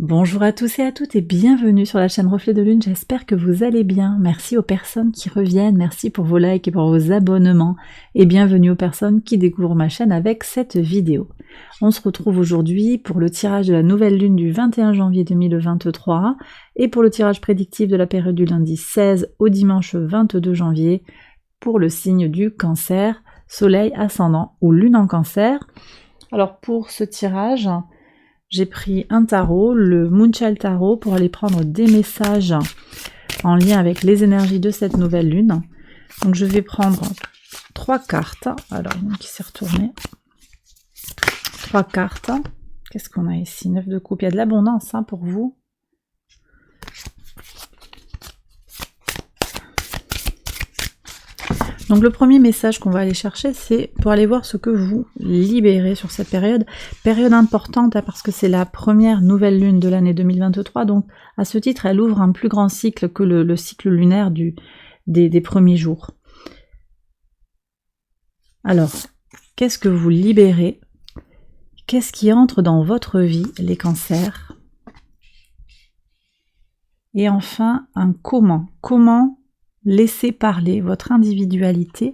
Bonjour à tous et à toutes et bienvenue sur la chaîne Reflet de Lune, j'espère que vous allez bien. Merci aux personnes qui reviennent, merci pour vos likes et pour vos abonnements et bienvenue aux personnes qui découvrent ma chaîne avec cette vidéo. On se retrouve aujourd'hui pour le tirage de la nouvelle lune du 21 janvier 2023 et pour le tirage prédictif de la période du lundi 16 au dimanche 22 janvier pour le signe du Cancer, Soleil ascendant ou Lune en Cancer. Alors pour ce tirage, j'ai pris un tarot, le Moonchild Tarot, pour aller prendre des messages en lien avec les énergies de cette nouvelle lune. Donc je vais prendre 3 cartes. Alors, une qui s'est retournée. 3 cartes. Qu'est-ce qu'on a ici? 9 de coupe. Il y a de l'abondance hein, pour vous. Donc le premier message qu'on va aller chercher, c'est pour aller voir ce que vous libérez sur cette période. Période importante hein, parce que c'est la première nouvelle lune de l'année 2023. Donc à ce titre, elle ouvre un plus grand cycle que le cycle lunaire des premiers jours. Alors, qu'est-ce que vous libérez? Qu'est-ce qui entre dans votre vie, les cancers? Et enfin, un comment. Comment laissez parler votre individualité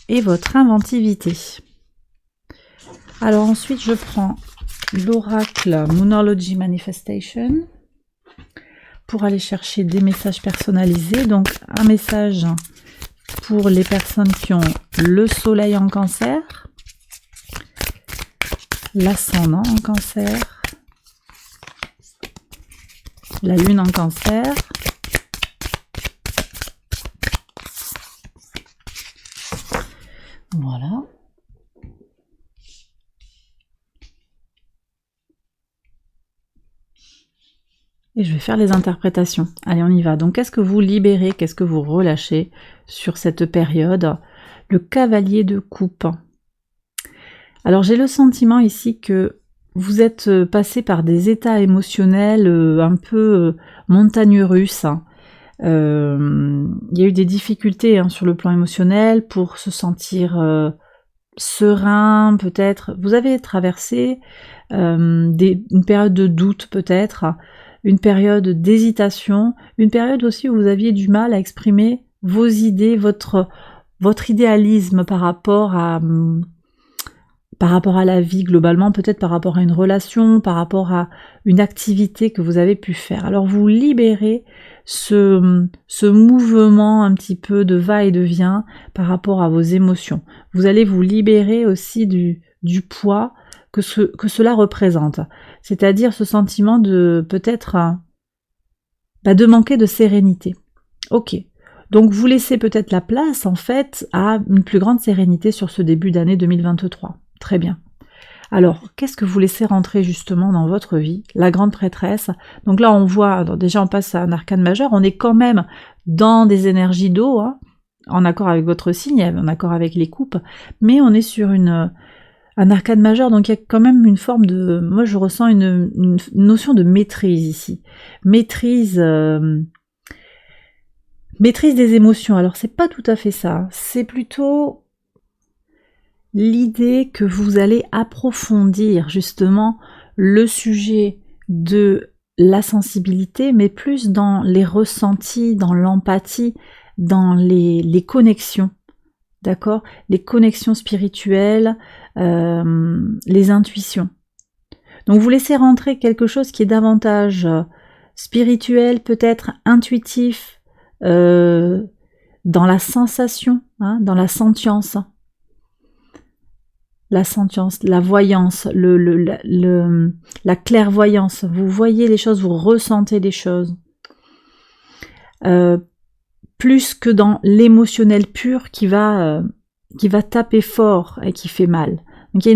et votre inventivité. Alors ensuite, je prends l'oracle Moonology Manifestation pour aller chercher des messages personnalisés. Donc un message pour les personnes qui ont le soleil en cancer, l'ascendant en cancer, la lune en cancer, voilà. Et je vais faire les interprétations. Allez, on y va. Donc, qu'est-ce que vous libérez, qu'est-ce que vous relâchez sur cette période? Le cavalier de coupe. Alors, j'ai le sentiment ici que vous êtes passé par des états émotionnels un peu montagnes russes. Il y a eu des difficultés hein, sur le plan émotionnel pour se sentir serein, peut-être. Vous avez traversé une période de doute, peut-être, une période d'hésitation, une période aussi où vous aviez du mal à exprimer vos idées, votre idéalisme par rapport à la vie globalement, peut-être par rapport à une relation, par rapport à une activité que vous avez pu faire. Alors vous libérez ce mouvement un petit peu de va et de vient par rapport à vos émotions. Vous allez vous libérer aussi du poids que cela représente. C'est-à-dire ce sentiment de peut-être de manquer de sérénité. Ok. Donc vous laissez peut-être la place en fait à une plus grande sérénité sur ce début d'année 2023. Très bien. Alors, qu'est-ce que vous laissez rentrer justement dans votre vie? La grande prêtresse. Donc là, on voit, déjà on passe à un arcane majeur, on est quand même dans des énergies d'eau, hein, en accord avec votre signe, en accord avec les coupes, mais on est sur un arcane majeur, donc il y a quand même une forme de... Moi, je ressens une notion de maîtrise ici. Maîtrise des émotions. Alors, c'est pas tout à fait ça. C'est plutôt l'idée que vous allez approfondir justement le sujet de la sensibilité, mais plus dans les ressentis, dans l'empathie, dans les connexions, d'accord? Les connexions spirituelles, les intuitions. Donc vous laissez rentrer quelque chose qui est davantage spirituel, peut-être intuitif, dans la sensation, hein, dans la sentience. La sentience, la voyance, la clairvoyance. Vous voyez les choses, vous ressentez les choses. Plus que dans l'émotionnel pur qui va taper fort et qui fait mal. Donc il y a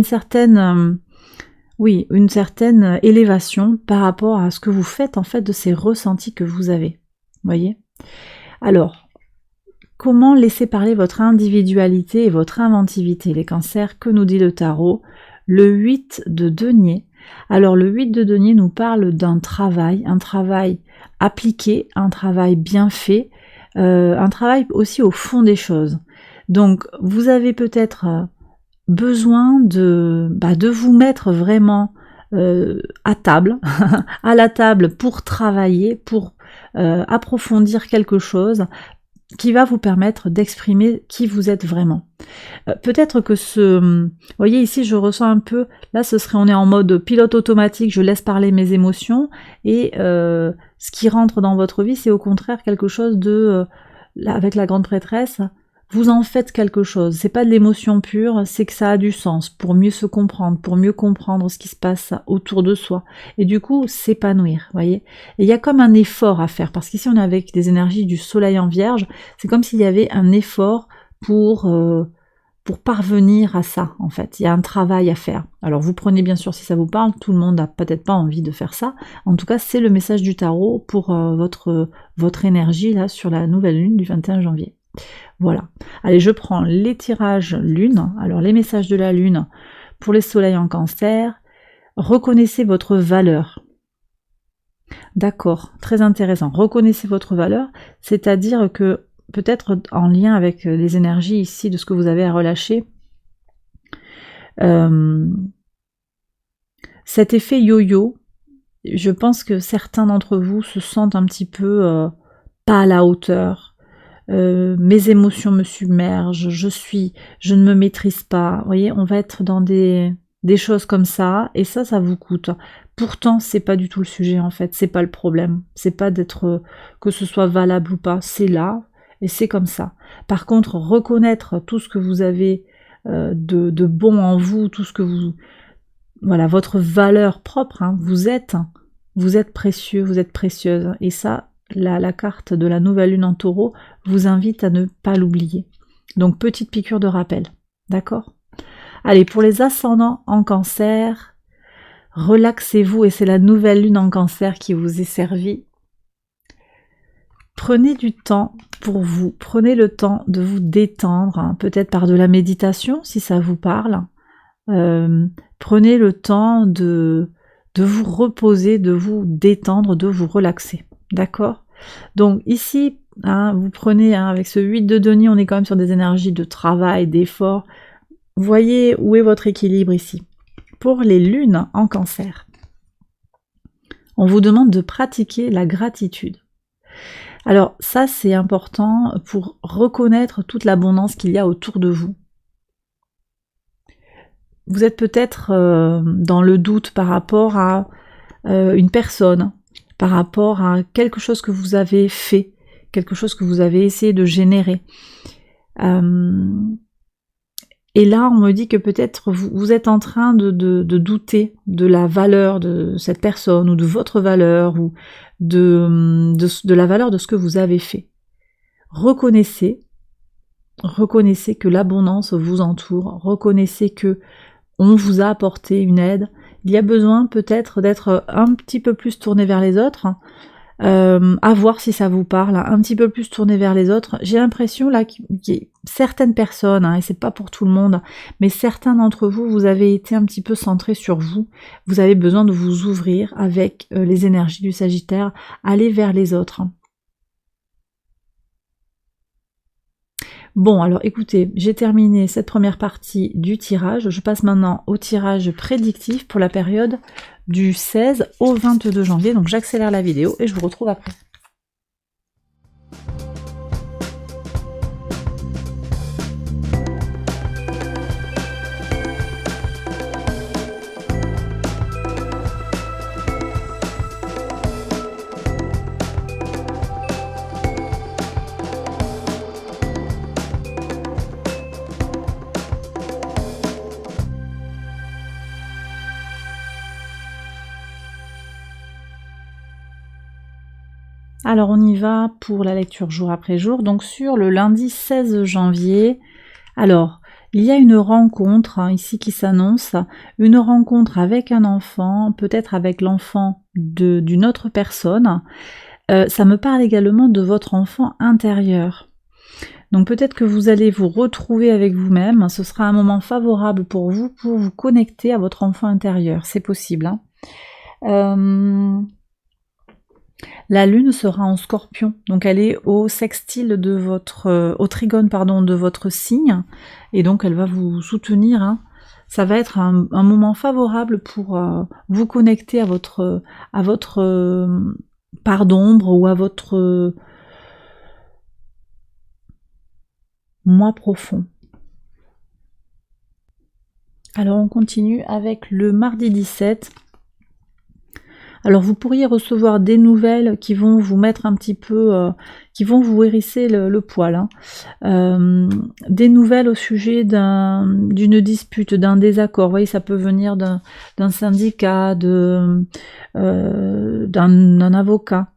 une certaine élévation par rapport à ce que vous faites en fait de ces ressentis que vous avez. Voyez? Alors, comment laisser parler votre individualité et votre inventivité, les cancers? Que nous dit le tarot? Le 8 de denier. Alors le 8 de denier nous parle d'un travail, un travail appliqué, un travail bien fait, un travail aussi au fond des choses. Donc vous avez peut-être besoin de vous mettre vraiment à table, à la table pour travailler, pour approfondir quelque chose qui va vous permettre d'exprimer qui vous êtes vraiment. Peut-être que vous voyez ici je ressens un peu, là on est en mode pilote automatique, je laisse parler mes émotions, et ce qui rentre dans votre vie c'est au contraire quelque chose de, avec la grande prêtresse, vous en faites quelque chose, c'est pas de l'émotion pure, c'est que ça a du sens, pour mieux se comprendre, pour mieux comprendre ce qui se passe autour de soi, et du coup s'épanouir, voyez. Et il y a comme un effort à faire, parce qu'ici on est avec des énergies du soleil en vierge, c'est comme s'il y avait un effort pour parvenir à ça, en fait. Il y a un travail à faire. Alors vous prenez bien sûr si ça vous parle, tout le monde n'a peut-être pas envie de faire ça. En tout cas, c'est le message du tarot pour votre énergie là sur la nouvelle lune du 21 janvier. Voilà. Allez, je prends les tirages lune. Alors les messages de la lune pour les soleils en cancer. Reconnaissez votre valeur. D'accord, très intéressant. Reconnaissez votre valeur, c'est-à-dire que peut-être en lien avec les énergies ici de ce que vous avez à relâcher, cet effet yo-yo, je pense que certains d'entre vous se sentent un petit peu pas à la hauteur, mes émotions me submergent, je ne me maîtrise pas, vous voyez, on va être dans des choses comme ça, et ça vous coûte. Pourtant, c'est pas du tout le sujet en fait, c'est pas le problème, c'est pas d'être, que ce soit valable ou pas, c'est là, et c'est comme ça. Par contre, reconnaître tout ce que vous avez de bon en vous, tout ce que vous... Voilà, votre valeur propre, hein, vous êtes précieux, vous êtes précieuse. Et ça, la carte de la nouvelle lune en taureau vous invite à ne pas l'oublier. Donc, petite piqûre de rappel, d'accord? Allez, pour les ascendants en cancer, relaxez-vous, et c'est la nouvelle lune en cancer qui vous est servie. Prenez du temps pour vous, prenez le temps de vous détendre, hein, peut-être par de la méditation si ça vous parle. Prenez le temps de vous reposer, de vous détendre, de vous relaxer, d'accord? Donc ici, hein, vous prenez, hein, avec ce 8 de denier, on est quand même sur des énergies de travail, d'effort. Voyez où est votre équilibre ici. Pour les lunes en cancer, on vous demande de pratiquer la gratitude. Alors ça c'est important pour reconnaître toute l'abondance qu'il y a autour de vous. Vous êtes peut-être dans le doute par rapport à une personne, par rapport à quelque chose que vous avez fait, quelque chose que vous avez essayé de générer. Et là, on me dit que peut-être vous êtes en train de douter de la valeur de cette personne, ou de votre valeur, ou de la valeur de ce que vous avez fait. Reconnaissez que l'abondance vous entoure, reconnaissez que on vous a apporté une aide. Il y a besoin peut-être d'être un petit peu plus tourné vers les autres, à voir si ça vous parle, un petit peu plus tourné vers les autres. J'ai l'impression là qu'il y a certaines personnes, hein, et c'est pas pour tout le monde, mais certains d'entre vous, vous avez été un petit peu centrés sur vous. Vous avez besoin de vous ouvrir avec les énergies du Sagittaire, aller vers les autres. Bon, alors écoutez, j'ai terminé cette première partie du tirage. Je passe maintenant au tirage prédictif pour la période du 16 au 22 janvier. Donc j'accélère la vidéo et je vous retrouve après. Alors on y va pour la lecture jour après jour, donc sur le lundi 16 janvier, alors il y a une rencontre ici qui s'annonce, une rencontre avec un enfant, peut-être avec l'enfant d'une autre personne, ça me parle également de votre enfant intérieur. Donc peut-être que vous allez vous retrouver avec vous-même, ce sera un moment favorable pour vous connecter à votre enfant intérieur, c'est possible, hein. La lune sera en scorpion, donc elle est au sextile de votre, au trigone pardon, de votre signe, et donc elle va vous soutenir, hein, ça va être un moment favorable pour vous connecter à votre part d'ombre ou à votre moi profond. Alors on continue avec le mardi 17. Alors vous pourriez recevoir des nouvelles qui vont vous mettre un petit peu, qui vont vous hérisser le poil. Hein. Des nouvelles au sujet d'une dispute, d'un désaccord. Vous voyez, ça peut venir d'un syndicat, d'un avocat.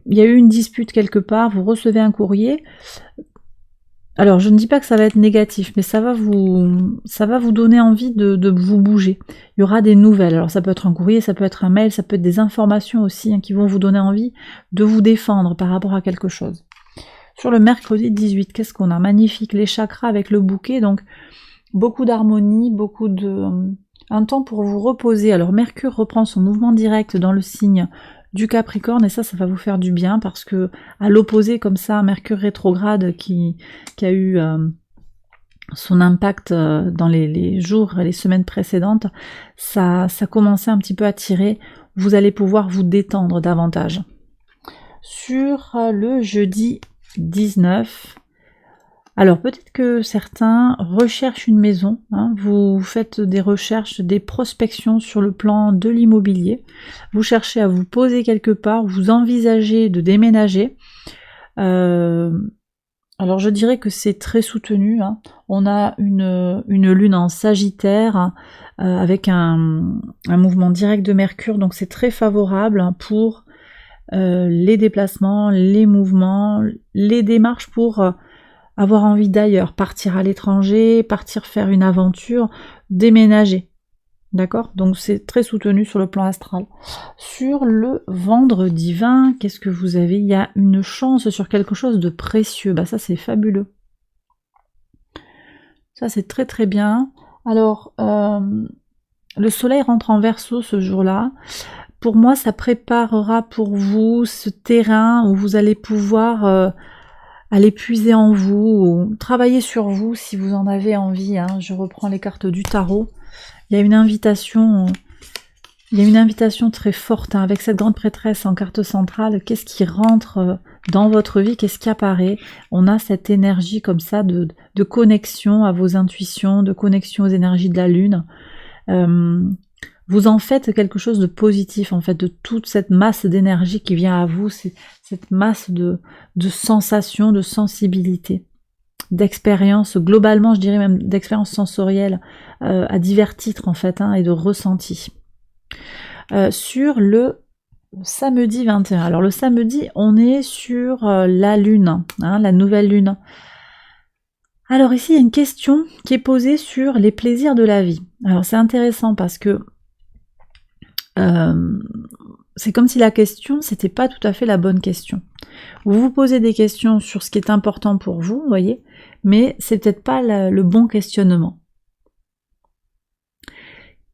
Il y a eu une dispute quelque part, vous recevez un courrier. Alors, je ne dis pas que ça va être négatif, mais ça va vous donner envie de vous bouger. Il y aura des nouvelles. Alors, ça peut être un courrier, ça peut être un mail, ça peut être des informations aussi, hein, qui vont vous donner envie de vous défendre par rapport à quelque chose. Sur le mercredi 18, qu'est-ce qu'on a? Magnifique, les chakras avec le bouquet, donc beaucoup d'harmonie, un temps pour vous reposer. Alors, Mercure reprend son mouvement direct dans le signe du Capricorne, et ça va vous faire du bien, parce que à l'opposé comme ça, Mercure rétrograde qui a eu son impact dans les jours et les semaines précédentes, ça commençait un petit peu à tirer, vous allez pouvoir vous détendre davantage. Sur le jeudi 19, alors peut-être que certains recherchent une maison, hein, vous faites des recherches, des prospections sur le plan de l'immobilier, vous cherchez à vous poser quelque part, vous envisagez de déménager. Alors je dirais que c'est très soutenu, hein. On a une lune en Sagittaire avec un mouvement direct de Mercure, donc c'est très favorable, hein, pour les déplacements, les mouvements, les démarches pour avoir envie d'ailleurs, partir à l'étranger, partir faire une aventure, déménager. D'accord? Donc c'est très soutenu sur le plan astral. Sur le vendredi 20, qu'est-ce que vous avez? Il y a une chance sur quelque chose de précieux. Bah ça c'est fabuleux. Ça c'est très très bien. Alors, le soleil rentre en Verseau ce jour-là. Pour moi, ça préparera pour vous ce terrain où vous allez pouvoir aller puiser en vous, travailler sur vous si vous en avez envie. Hein. Je reprends les cartes du tarot. Il y a une invitation très forte, hein, avec cette grande prêtresse en carte centrale. Qu'est-ce qui rentre dans votre vie? Qu'est-ce qui apparaît? On a cette énergie comme ça de connexion à vos intuitions, de connexion aux énergies de la lune. Vous en faites quelque chose de positif, en fait, de toute cette masse d'énergie qui vient à vous, cette masse de sensations, de sensibilité, d'expérience, globalement, je dirais même d'expérience sensorielle, à divers titres, en fait, hein, et de ressenti. Sur le samedi 21, alors le samedi, on est sur la lune, hein, la nouvelle lune. Alors ici, il y a une question qui est posée sur les plaisirs de la vie. Alors c'est intéressant parce que c'est comme si la question, c'était pas tout à fait la bonne question. Vous vous posez des questions sur ce qui est important pour vous, voyez, mais c'est peut-être pas le bon questionnement.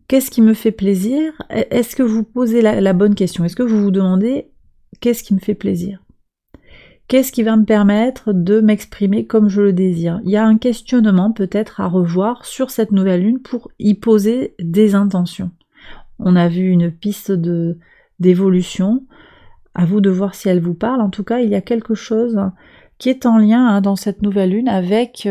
Qu'est-ce qui me fait plaisir? Est-ce que vous posez la bonne question? Est-ce que vous vous demandez qu'est-ce qui me fait plaisir? Qu'est-ce qui va me permettre de m'exprimer comme je le désire? Il y a un questionnement peut-être à revoir sur cette nouvelle lune pour y poser des intentions. On a vu une piste d'évolution, à vous de voir si elle vous parle. En tout cas, il y a quelque chose qui est en lien, hein, dans cette nouvelle lune avec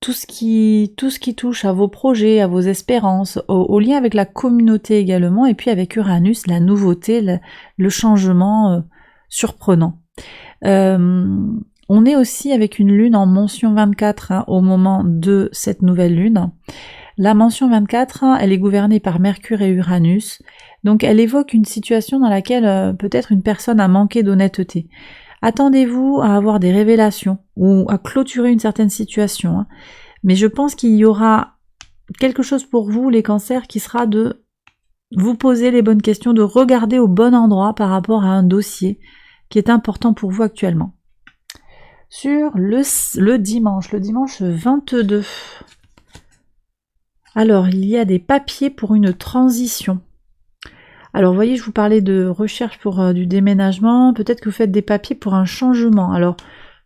tout ce qui touche à vos projets, à vos espérances, au lien avec la communauté également, et puis avec Uranus, la nouveauté, le changement surprenant. On est aussi avec une lune en mention 24, hein, au moment de cette nouvelle lune. La mention 24, hein, elle est gouvernée par Mercure et Uranus, donc elle évoque une situation dans laquelle peut-être une personne a manqué d'honnêteté. Attendez-vous à avoir des révélations ou à clôturer une certaine situation, hein. Mais je pense qu'il y aura quelque chose pour vous, les cancers, qui sera de vous poser les bonnes questions, de regarder au bon endroit par rapport à un dossier qui est important pour vous actuellement. Sur le dimanche 22, alors il y a des papiers pour une transition. Alors vous voyez, je vous parlais de recherche pour du déménagement, peut-être que vous faites des papiers pour un changement. Alors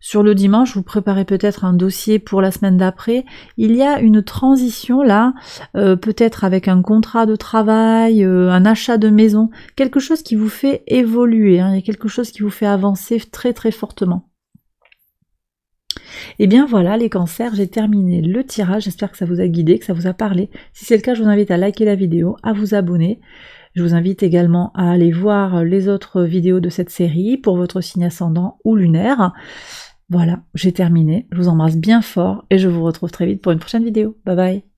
sur le dimanche, vous préparez peut-être un dossier pour la semaine d'après. Il y a une transition là, peut-être avec un contrat de travail, un achat de maison, quelque chose qui vous fait évoluer, hein, il y a quelque chose qui vous fait avancer très très fortement. Et bien voilà les cancers, j'ai terminé le tirage, j'espère que ça vous a guidé, que ça vous a parlé. Si c'est le cas, je vous invite à liker la vidéo, à vous abonner. Je vous invite également à aller voir les autres vidéos de cette série pour votre signe ascendant ou lunaire. Voilà, j'ai terminé, je vous embrasse bien fort et je vous retrouve très vite pour une prochaine vidéo. Bye bye.